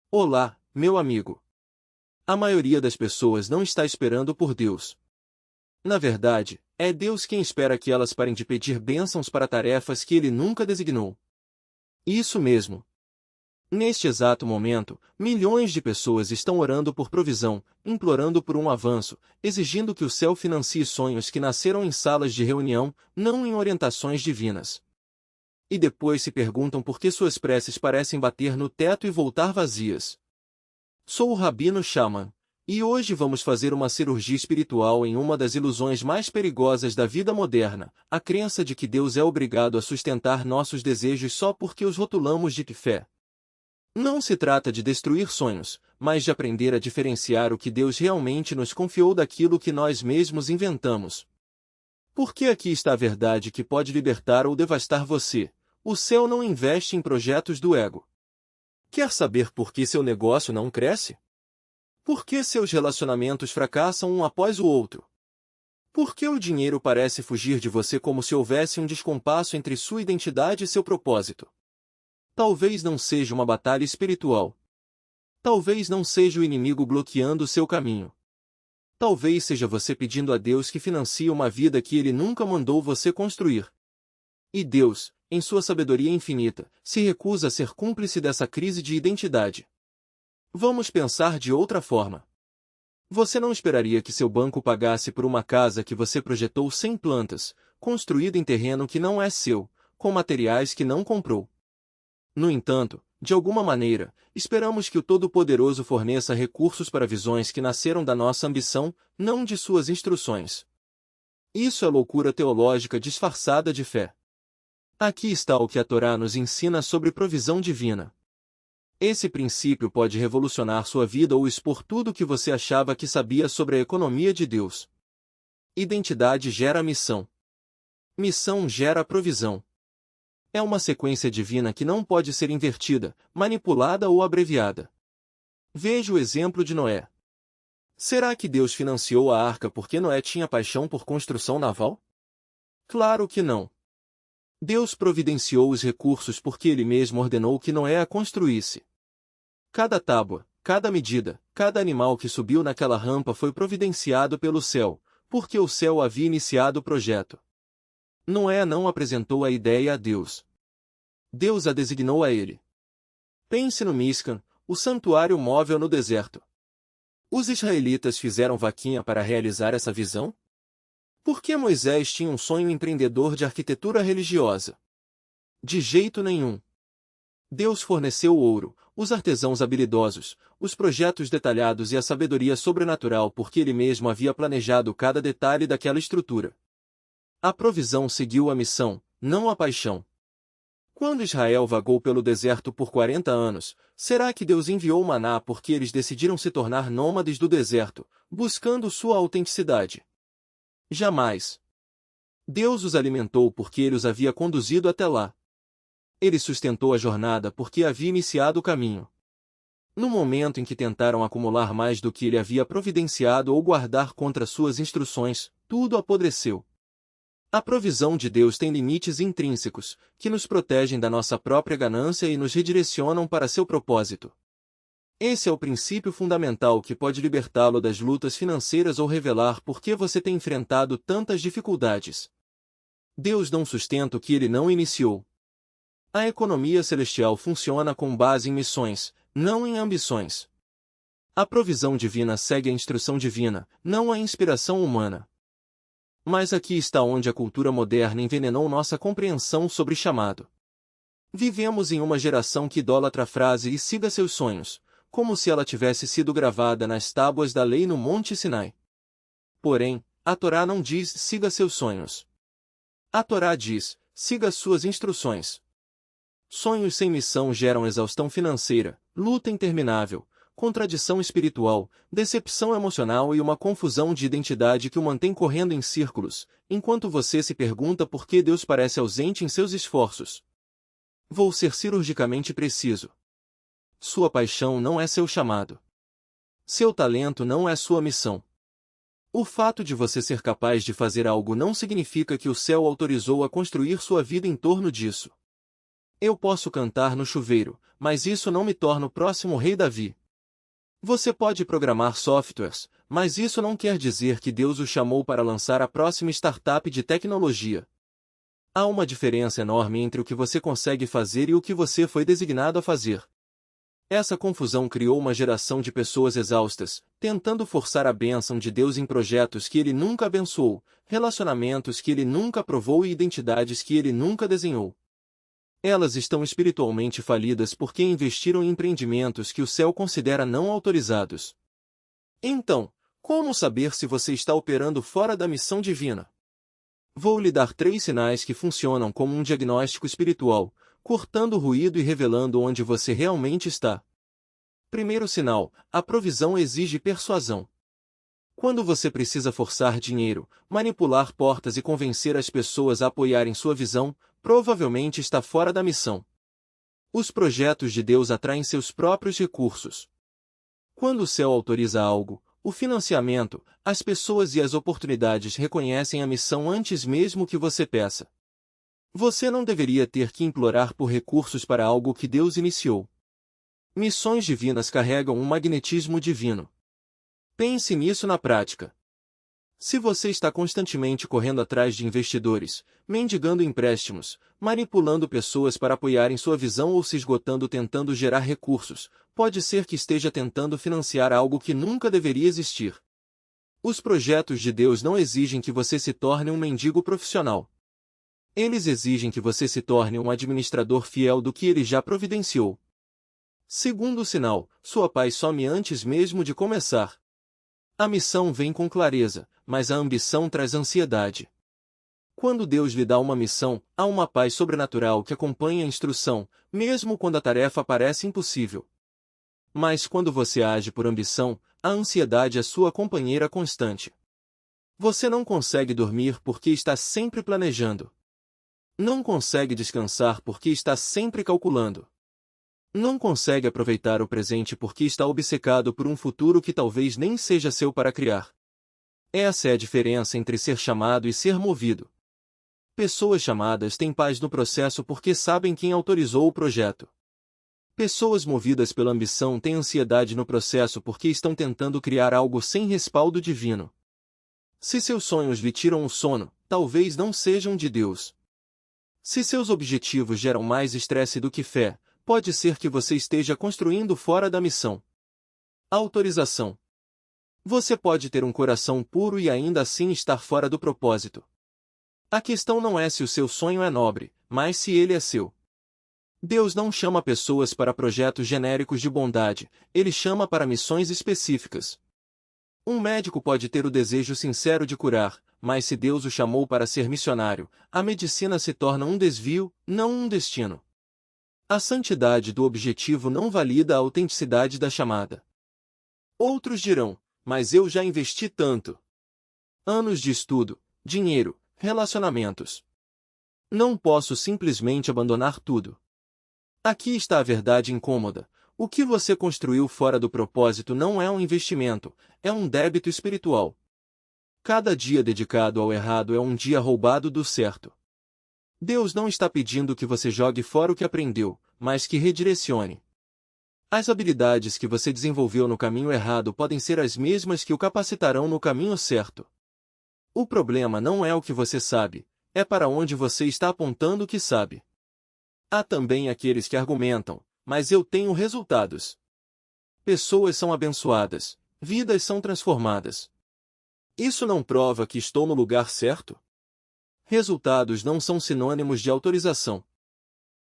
Olá, meu amigo. A maioria das pessoas não está esperando por Deus. Na verdade, é Deus quem espera que elas parem de pedir bênçãos para tarefas que Ele nunca designou. Isso mesmo. Neste exato momento, milhões de pessoas estão orando por provisão, implorando por um avanço, exigindo que o céu financie sonhos que nasceram em salas de reunião, não em orientações divinas. E depois se perguntam por que suas preces parecem bater no teto e voltar vazias. Sou o Rabino Shaman, e hoje vamos fazer uma cirurgia espiritual em uma das ilusões mais perigosas da vida moderna, a crença de que Deus é obrigado a sustentar nossos desejos só porque os rotulamos de fé. Não se trata de destruir sonhos, mas de aprender a diferenciar o que Deus realmente nos confiou daquilo que nós mesmos inventamos. Porque aqui está a verdade que pode libertar ou devastar você. O céu não investe em projetos do ego. Quer saber por que seu negócio não cresce? Por que seus relacionamentos fracassam um após o outro? Por que o dinheiro parece fugir de você como se houvesse um descompasso entre sua identidade e seu propósito? Talvez não seja uma batalha espiritual. Talvez não seja o inimigo bloqueando seu caminho. Talvez seja você pedindo a Deus que financie uma vida que Ele nunca mandou você construir. E Deus, em sua sabedoria infinita, se recusa a ser cúmplice dessa crise de identidade. Vamos pensar de outra forma. Você não esperaria que seu banco pagasse por uma casa que você projetou sem plantas, construída em terreno que não é seu, com materiais que não comprou. No entanto, de alguma maneira, esperamos que o Todo-Poderoso forneça recursos para visões que nasceram da nossa ambição, não de suas instruções. Isso é loucura teológica disfarçada de fé. Aqui está o que a Torá nos ensina sobre provisão divina. Esse princípio pode revolucionar sua vida ou expor tudo o que você achava que sabia sobre a economia de Deus. Identidade gera missão. Missão gera provisão. É uma sequência divina que não pode ser invertida, manipulada ou abreviada. Veja o exemplo de Noé. Será que Deus financiou a arca porque Noé tinha paixão por construção naval? Claro que não. Deus providenciou os recursos porque Ele mesmo ordenou que Noé a construísse. Cada tábua, cada medida, cada animal que subiu naquela rampa foi providenciado pelo céu, porque o céu havia iniciado o projeto. Noé não apresentou a ideia a Deus. Deus a designou a ele. Pense no Mishkan, o santuário móvel no deserto. Os israelitas fizeram vaquinha para realizar essa visão? Por que Moisés tinha um sonho empreendedor de arquitetura religiosa? De jeito nenhum. Deus forneceu o ouro, os artesãos habilidosos, os projetos detalhados e a sabedoria sobrenatural porque Ele mesmo havia planejado cada detalhe daquela estrutura. A provisão seguiu a missão, não a paixão. Quando Israel vagou pelo deserto por 40 anos, será que Deus enviou maná porque eles decidiram se tornar nômades do deserto, buscando sua autenticidade? Jamais. Deus os alimentou porque Ele os havia conduzido até lá. Ele sustentou a jornada porque havia iniciado o caminho. No momento em que tentaram acumular mais do que Ele havia providenciado ou guardar contra suas instruções, tudo apodreceu. A provisão de Deus tem limites intrínsecos, que nos protegem da nossa própria ganância e nos redirecionam para seu propósito. Esse é o princípio fundamental que pode libertá-lo das lutas financeiras ou revelar por que você tem enfrentado tantas dificuldades. Deus não sustenta o que Ele não iniciou. A economia celestial funciona com base em missões, não em ambições. A provisão divina segue a instrução divina, não a inspiração humana. Mas aqui está onde a cultura moderna envenenou nossa compreensão sobre chamado. Vivemos em uma geração que idolatra a frase e siga seus sonhos, como se ela tivesse sido gravada nas tábuas da lei no Monte Sinai. Porém, a Torá não diz siga seus sonhos. A Torá diz, siga suas instruções. Sonhos sem missão geram exaustão financeira, luta interminável, contradição espiritual, decepção emocional e uma confusão de identidade que o mantém correndo em círculos, enquanto você se pergunta por que Deus parece ausente em seus esforços. Vou ser cirurgicamente preciso. Sua paixão não é seu chamado. Seu talento não é sua missão. O fato de você ser capaz de fazer algo não significa que o céu autorizou a construir sua vida em torno disso. Eu posso cantar no chuveiro, mas isso não me torna o próximo rei Davi. Você pode programar softwares, mas isso não quer dizer que Deus o chamou para lançar a próxima startup de tecnologia. Há uma diferença enorme entre o que você consegue fazer e o que você foi designado a fazer. Essa confusão criou uma geração de pessoas exaustas, tentando forçar a bênção de Deus em projetos que Ele nunca abençoou, relacionamentos que Ele nunca aprovou e identidades que Ele nunca desenhou. Elas estão espiritualmente falidas porque investiram em empreendimentos que o céu considera não autorizados. Então, como saber se você está operando fora da missão divina? Vou lhe dar 3 sinais que funcionam como um diagnóstico espiritual, cortando o ruído e revelando onde você realmente está. Primeiro sinal: a provisão exige persuasão. Quando você precisa forçar dinheiro, manipular portas e convencer as pessoas a apoiarem sua visão, provavelmente está fora da missão. Os projetos de Deus atraem seus próprios recursos. Quando o céu autoriza algo, o financiamento, as pessoas e as oportunidades reconhecem a missão antes mesmo que você peça. Você não deveria ter que implorar por recursos para algo que Deus iniciou. Missões divinas carregam um magnetismo divino. Pense nisso na prática. Se você está constantemente correndo atrás de investidores, mendigando empréstimos, manipulando pessoas para apoiarem sua visão ou se esgotando tentando gerar recursos, pode ser que esteja tentando financiar algo que nunca deveria existir. Os projetos de Deus não exigem que você se torne um mendigo profissional. Eles exigem que você se torne um administrador fiel do que Ele já providenciou. Segundo sinal: sua paz some antes mesmo de começar. A missão vem com clareza, mas a ambição traz ansiedade. Quando Deus lhe dá uma missão, há uma paz sobrenatural que acompanha a instrução, mesmo quando a tarefa parece impossível. Mas quando você age por ambição, a ansiedade é sua companheira constante. Você não consegue dormir porque está sempre planejando. Não consegue descansar porque está sempre calculando. Não consegue aproveitar o presente porque está obcecado por um futuro que talvez nem seja seu para criar. Essa é a diferença entre ser chamado e ser movido. Pessoas chamadas têm paz no processo porque sabem quem autorizou o projeto. Pessoas movidas pela ambição têm ansiedade no processo porque estão tentando criar algo sem respaldo divino. Se seus sonhos lhe tiram o sono, talvez não sejam de Deus. Se seus objetivos geram mais estresse do que fé, pode ser que você esteja construindo fora da missão. Autorização. Você pode ter um coração puro e ainda assim estar fora do propósito. A questão não é se o seu sonho é nobre, mas se ele é seu. Deus não chama pessoas para projetos genéricos de bondade, Ele chama para missões específicas. Um médico pode ter o desejo sincero de curar, mas se Deus o chamou para ser missionário, a medicina se torna um desvio, não um destino. A santidade do objetivo não valida a autenticidade da chamada. Outros dirão: mas eu já investi tanto. Anos de estudo, dinheiro, relacionamentos. Não posso simplesmente abandonar tudo. Aqui está a verdade incômoda. O que você construiu fora do propósito não é um investimento, é um débito espiritual. Cada dia dedicado ao errado é um dia roubado do certo. Deus não está pedindo que você jogue fora o que aprendeu, mas que redirecione. As habilidades que você desenvolveu no caminho errado podem ser as mesmas que o capacitarão no caminho certo. O problema não é o que você sabe, é para onde você está apontando o que sabe. Há também aqueles que argumentam: mas eu tenho resultados. Pessoas são abençoadas, vidas são transformadas. Isso não prova que estou no lugar certo? Resultados não são sinônimos de autorização.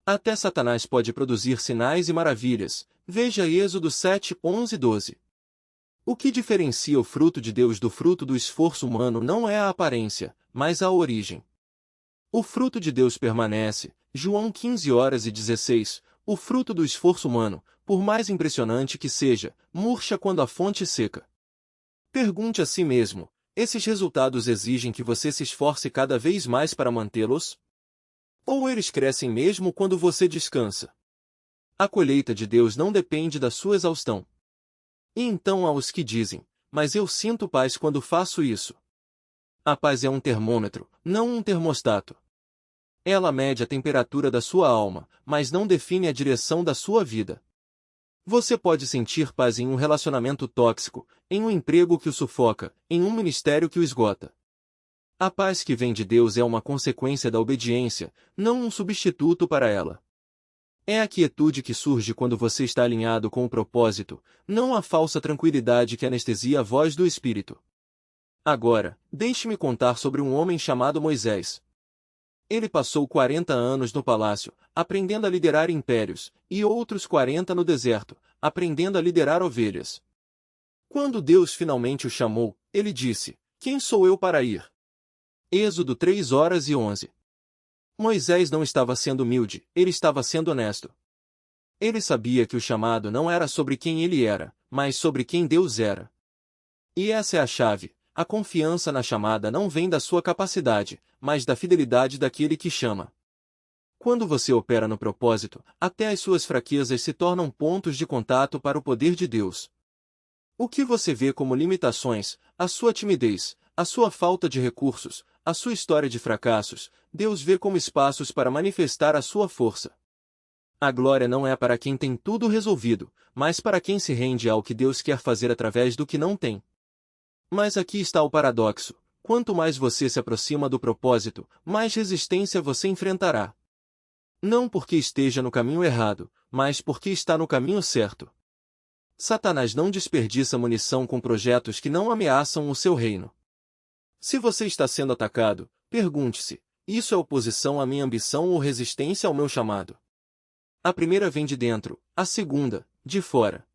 Até Satanás pode produzir sinais e maravilhas. Veja Êxodo 7, 11 e 12. O que diferencia o fruto de Deus do fruto do esforço humano não é a aparência, mas a origem. O fruto de Deus permanece. João 15 horas e 16. O fruto do esforço humano, por mais impressionante que seja, murcha quando a fonte seca. Pergunte a si mesmo: esses resultados exigem que você se esforce cada vez mais para mantê-los? Ou eles crescem mesmo quando você descansa? A colheita de Deus não depende da sua exaustão. E então há os que dizem: mas eu sinto paz quando faço isso. A paz é um termômetro, não um termostato. Ela mede a temperatura da sua alma, mas não define a direção da sua vida. Você pode sentir paz em um relacionamento tóxico, em um emprego que o sufoca, em um ministério que o esgota. A paz que vem de Deus é uma consequência da obediência, não um substituto para ela. É a quietude que surge quando você está alinhado com o propósito, não a falsa tranquilidade que anestesia a voz do Espírito. Agora, deixe-me contar sobre um homem chamado Moisés. Ele passou 40 anos no palácio, aprendendo a liderar impérios, e outros 40 no deserto, aprendendo a liderar ovelhas. Quando Deus finalmente o chamou, ele disse: "Quem sou eu para ir?" Êxodo 3:11. Moisés não estava sendo humilde, ele estava sendo honesto. Ele sabia que o chamado não era sobre quem ele era, mas sobre quem Deus era. E essa é a chave. A confiança na chamada não vem da sua capacidade, mas da fidelidade daquele que chama. Quando você opera no propósito, até as suas fraquezas se tornam pontos de contato para o poder de Deus. O que você vê como limitações, a sua timidez, a sua falta de recursos, a sua história de fracassos, Deus vê como espaços para manifestar a sua força. A glória não é para quem tem tudo resolvido, mas para quem se rende ao que Deus quer fazer através do que não tem. Mas aqui está o paradoxo: quanto mais você se aproxima do propósito, mais resistência você enfrentará. Não porque esteja no caminho errado, mas porque está no caminho certo. Satanás não desperdiça munição com projetos que não ameaçam o seu reino. Se você está sendo atacado, pergunte-se: isso é oposição à minha ambição ou resistência ao meu chamado? A primeira vem de dentro, a segunda, de fora.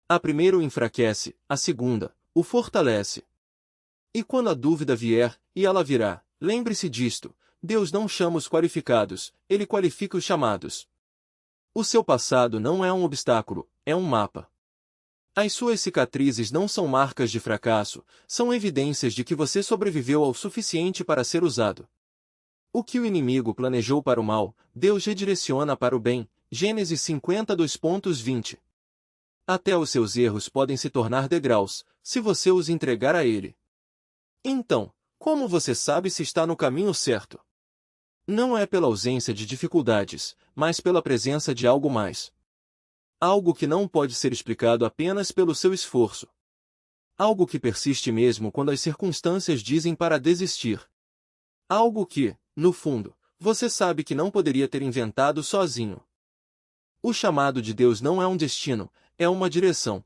A primeira o enfraquece, a segunda, o fortalece. E quando a dúvida vier, e ela virá, lembre-se disto: Deus não chama os qualificados, Ele qualifica os chamados. O seu passado não é um obstáculo, é um mapa. As suas cicatrizes não são marcas de fracasso, são evidências de que você sobreviveu ao suficiente para ser usado. O que o inimigo planejou para o mal, Deus redireciona para o bem. Gênesis 52:20. Até os seus erros podem se tornar degraus, se você os entregar a Ele. Então, como você sabe se está no caminho certo? Não é pela ausência de dificuldades, mas pela presença de algo mais. Algo que não pode ser explicado apenas pelo seu esforço. Algo que persiste mesmo quando as circunstâncias dizem para desistir. Algo que, no fundo, você sabe que não poderia ter inventado sozinho. O chamado de Deus não é um destino, é uma direção.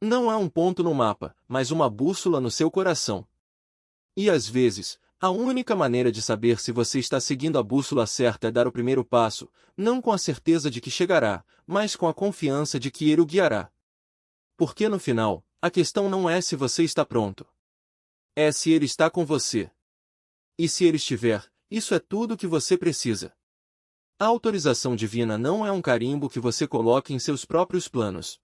Não é um ponto no mapa, mas uma bússola no seu coração. E às vezes, a única maneira de saber se você está seguindo a bússola certa é dar o primeiro passo, não com a certeza de que chegará, mas com a confiança de que Ele o guiará. Porque no final, a questão não é se você está pronto. É se Ele está com você. E se Ele estiver, isso é tudo o que você precisa. A autorização divina não é um carimbo que você coloca em seus próprios planos.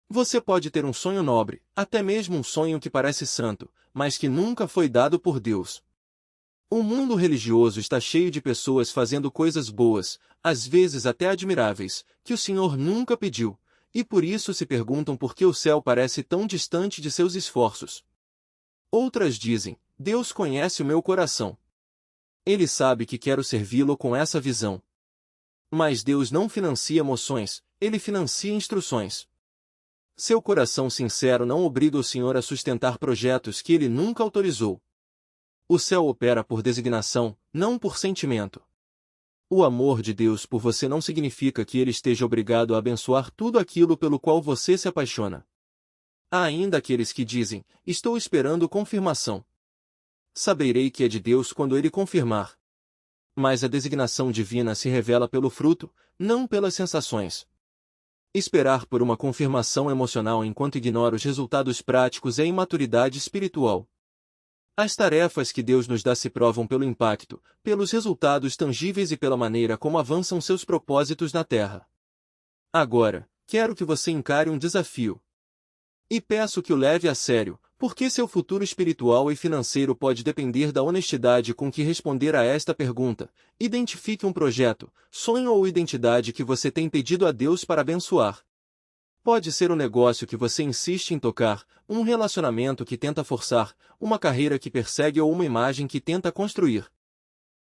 Você pode ter um sonho nobre, até mesmo um sonho que parece santo, mas que nunca foi dado por Deus. O mundo religioso está cheio de pessoas fazendo coisas boas, às vezes até admiráveis, que o Senhor nunca pediu, e por isso se perguntam por que o céu parece tão distante de seus esforços. Outras dizem: Deus conhece o meu coração. Ele sabe que quero servi-lo com essa visão. Mas Deus não financia emoções, Ele financia instruções. Seu coração sincero não obriga o Senhor a sustentar projetos que Ele nunca autorizou. O céu opera por designação, não por sentimento. O amor de Deus por você não significa que Ele esteja obrigado a abençoar tudo aquilo pelo qual você se apaixona. Há ainda aqueles que dizem: estou esperando confirmação. Saberei que é de Deus quando Ele confirmar. Mas a designação divina se revela pelo fruto, não pelas sensações. Esperar por uma confirmação emocional enquanto ignora os resultados práticos é imaturidade espiritual. As tarefas que Deus nos dá se provam pelo impacto, pelos resultados tangíveis e pela maneira como avançam seus propósitos na Terra. Agora, quero que você encare um desafio. E peço que o leve a sério, porque seu futuro espiritual e financeiro pode depender da honestidade com que responder a esta pergunta. Identifique um projeto, sonho ou identidade que você tem pedido a Deus para abençoar. Pode ser um negócio que você insiste em tocar, um relacionamento que tenta forçar, uma carreira que persegue ou uma imagem que tenta construir.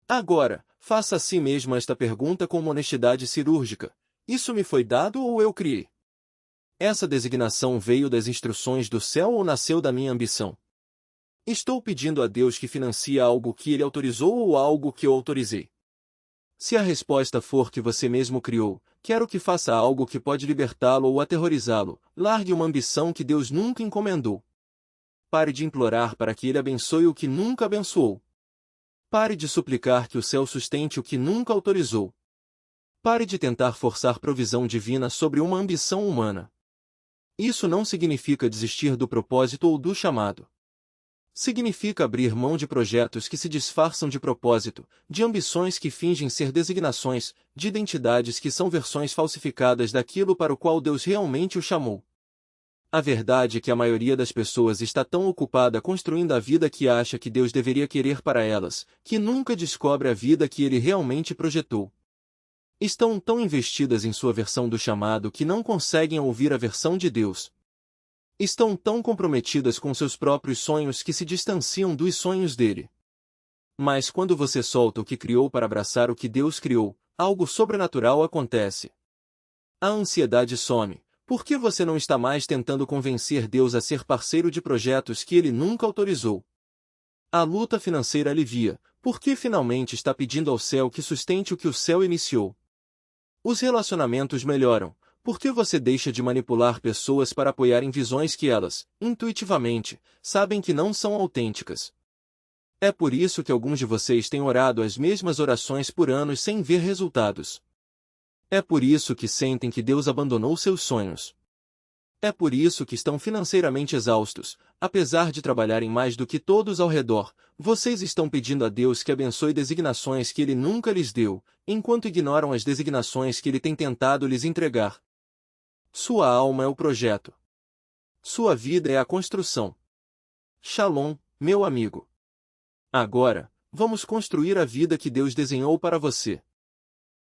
Agora, faça a si mesmo esta pergunta com uma honestidade cirúrgica: isso me foi dado ou eu criei? Essa designação veio das instruções do céu ou nasceu da minha ambição? Estou pedindo a Deus que financie algo que Ele autorizou ou algo que eu autorizei? Se a resposta for que você mesmo criou, quero que faça algo que pode libertá-lo ou aterrorizá-lo. Largue uma ambição que Deus nunca encomendou. Pare de implorar para que Ele abençoe o que nunca abençoou. Pare de suplicar que o céu sustente o que nunca autorizou. Pare de tentar forçar provisão divina sobre uma ambição humana. Isso não significa desistir do propósito ou do chamado. Significa abrir mão de projetos que se disfarçam de propósito, de ambições que fingem ser designações, de identidades que são versões falsificadas daquilo para o qual Deus realmente o chamou. A verdade é que a maioria das pessoas está tão ocupada construindo a vida que acha que Deus deveria querer para elas, que nunca descobre a vida que Ele realmente projetou. Estão tão investidas em sua versão do chamado que não conseguem ouvir a versão de Deus. Estão tão comprometidas com seus próprios sonhos que se distanciam dos sonhos dele. Mas quando você solta o que criou para abraçar o que Deus criou, algo sobrenatural acontece. A ansiedade some, porque você não está mais tentando convencer Deus a ser parceiro de projetos que ele nunca autorizou. A luta financeira alivia, porque finalmente está pedindo ao céu que sustente o que o céu iniciou. Os relacionamentos melhoram, porque você deixa de manipular pessoas para apoiar em visões que elas, intuitivamente, sabem que não são autênticas. É por isso que alguns de vocês têm orado as mesmas orações por anos sem ver resultados. É por isso que sentem que Deus abandonou seus sonhos. É por isso que estão financeiramente exaustos, apesar de trabalharem mais do que todos ao redor. Vocês estão pedindo a Deus que abençoe designações que Ele nunca lhes deu, enquanto ignoram as designações que Ele tem tentado lhes entregar. Sua alma é o projeto. Sua vida é a construção. Shalom, meu amigo. Agora, vamos construir a vida que Deus desenhou para você.